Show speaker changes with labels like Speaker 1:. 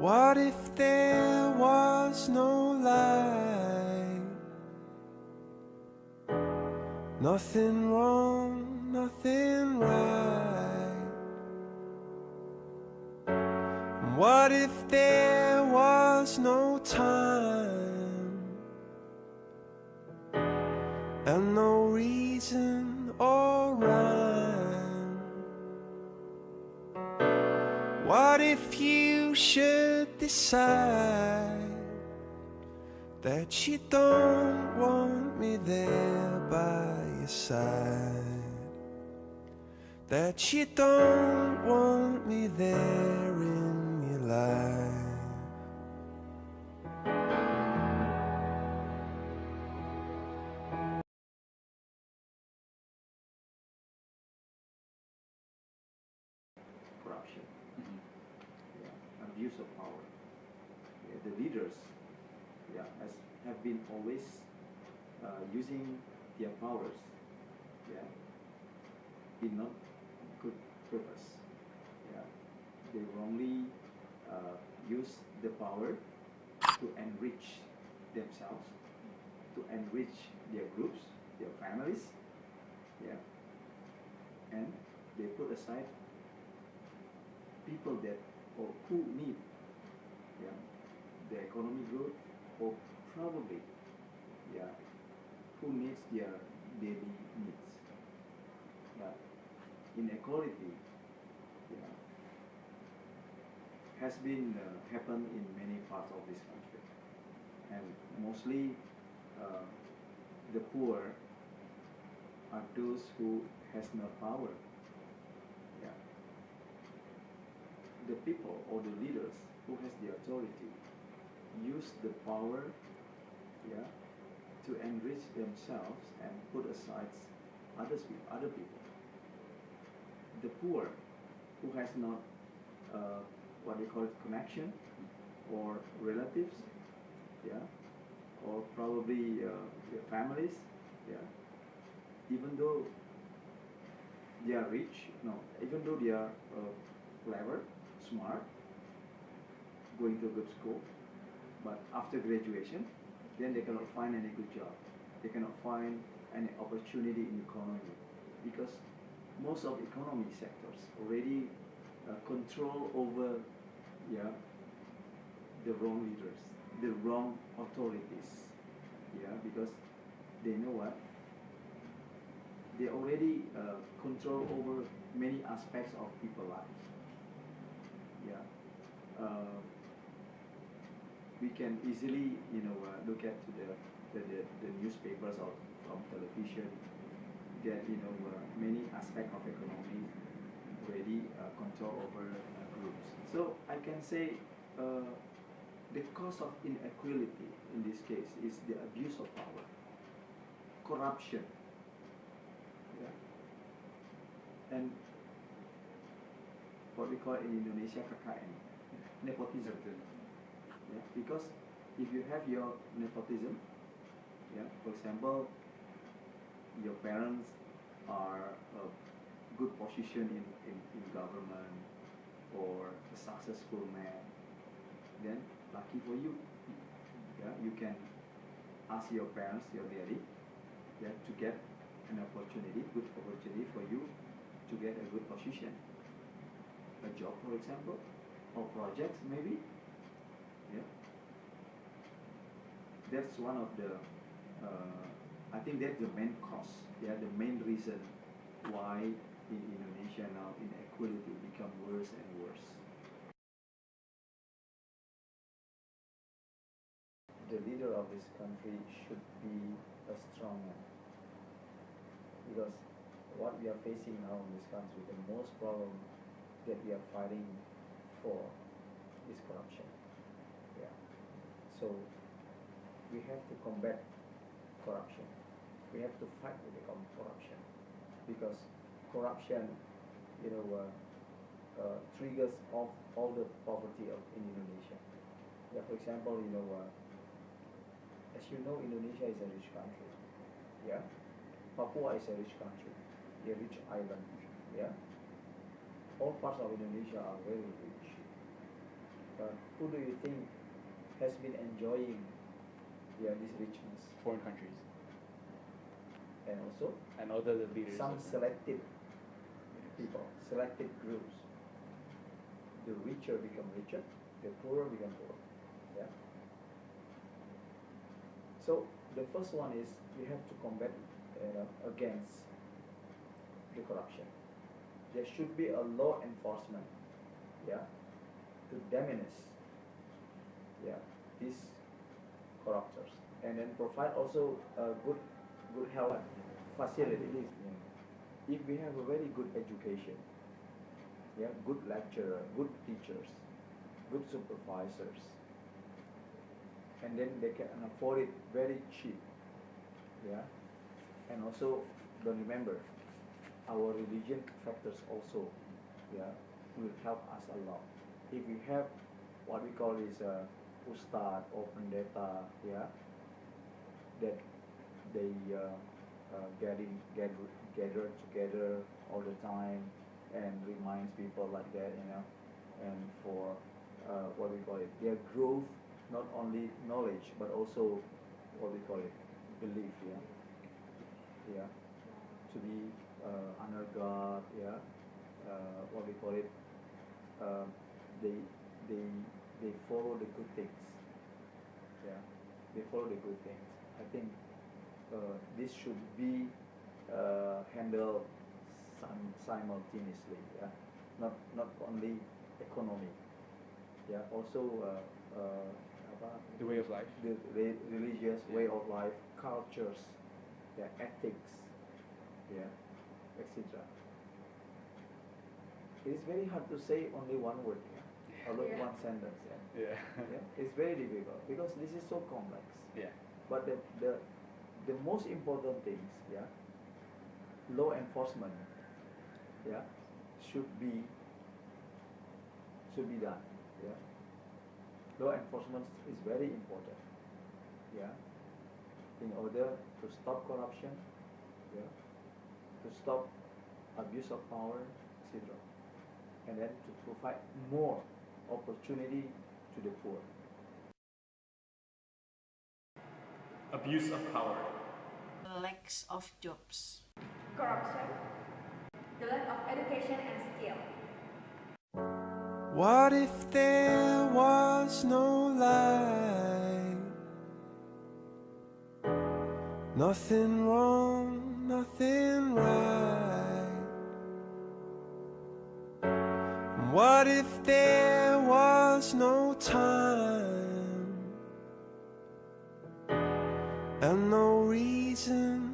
Speaker 1: What if there was no light? Nothing wrong, nothing right. And what if there was no time and no reason or rhyme? What if you should decide that you don't want me there by your side, that you don't want me there in your life?
Speaker 2: Corruption, abuse of power. The leaders have been always using their powers in not good purpose. They wrongly use the power to enrich themselves, to enrich their groups, their families, and they put aside people that or who need the economic growth, or probably who needs their daily needs. But inequality has been happened in many parts of this country, and mostly the poor are those who has no power. The people or the leaders who has the authority use the power to enrich themselves and put aside other people. The poor who has not what they call connection or relatives, or probably their families, even though they are rich, even though they are clever, smart, going to a good school, but after graduation, then they cannot find any good job. They cannot find any opportunity in economy, because most of economy sectors already control over the wrong leaders, the wrong authorities, because they know what? They already control over many aspects of people's lives. We can easily, look at the newspapers or from television that many aspects of economy already control over groups. So I can say the cause of inequality in this case is the abuse of power, corruption, and what we call in Indonesia KKN, nepotism. Because if you have your nepotism, for example, your parents are a good position in government or a successful man, then lucky for you. You can ask your parents, your daddy, to get an opportunity, good opportunity for you to get a good position, a job, for example, or projects maybe. That's one of the I think that's the main cause, the main reason why in Indonesia now inequality become worse and worse. The leader of this country should be a strong man, because what we are facing now in this country, the most problem that we are fighting for is corruption. So we have to combat corruption. We have to fight with the corruption, because corruption, triggers off all the poverty in Indonesia. For example, as you know, Indonesia is a rich country. Papua is a rich country, a rich island. All parts of Indonesia are very rich. who do you think has been enjoying this richness?
Speaker 3: Foreign countries.
Speaker 2: And also
Speaker 3: And other the leaders.
Speaker 2: some selected people, selected groups. The richer become richer, the poorer become poorer. Yeah. So the first one is we have to combat against the corruption. There should be a law enforcement, to diminish, these corruptors, and then provide also a good health facilities. If we have a very good education, good lecturer, good teachers, good supervisors, and then they can afford it very cheap, and also don't remember our religion factors also, will help us a lot. If we have what we call is ustad or pendeta, that they gather together all the time and reminds people like that, and for what we call it, their growth, not only knowledge but also what we call it, belief, to be honor God, what we call it, they follow the good things, they follow the good things. I think this should be handled simultaneously, not only economy, also
Speaker 3: the way of life,
Speaker 2: the religious way of life, cultures, ethics, etc. It is very hard to say only one word, only one sentence. It's very difficult because this is so complex. But the most important things, law enforcement, should be done. Law enforcement is very important. In order to stop corruption, to stop abuse of power, etc. And then to provide more opportunity to the poor.
Speaker 3: abuse of power,
Speaker 4: lacks of jobs,
Speaker 5: corruption, the lack of education and skill.
Speaker 1: What if there was no light? Nothing wrong, nothing right. And what if there was no time? And no reason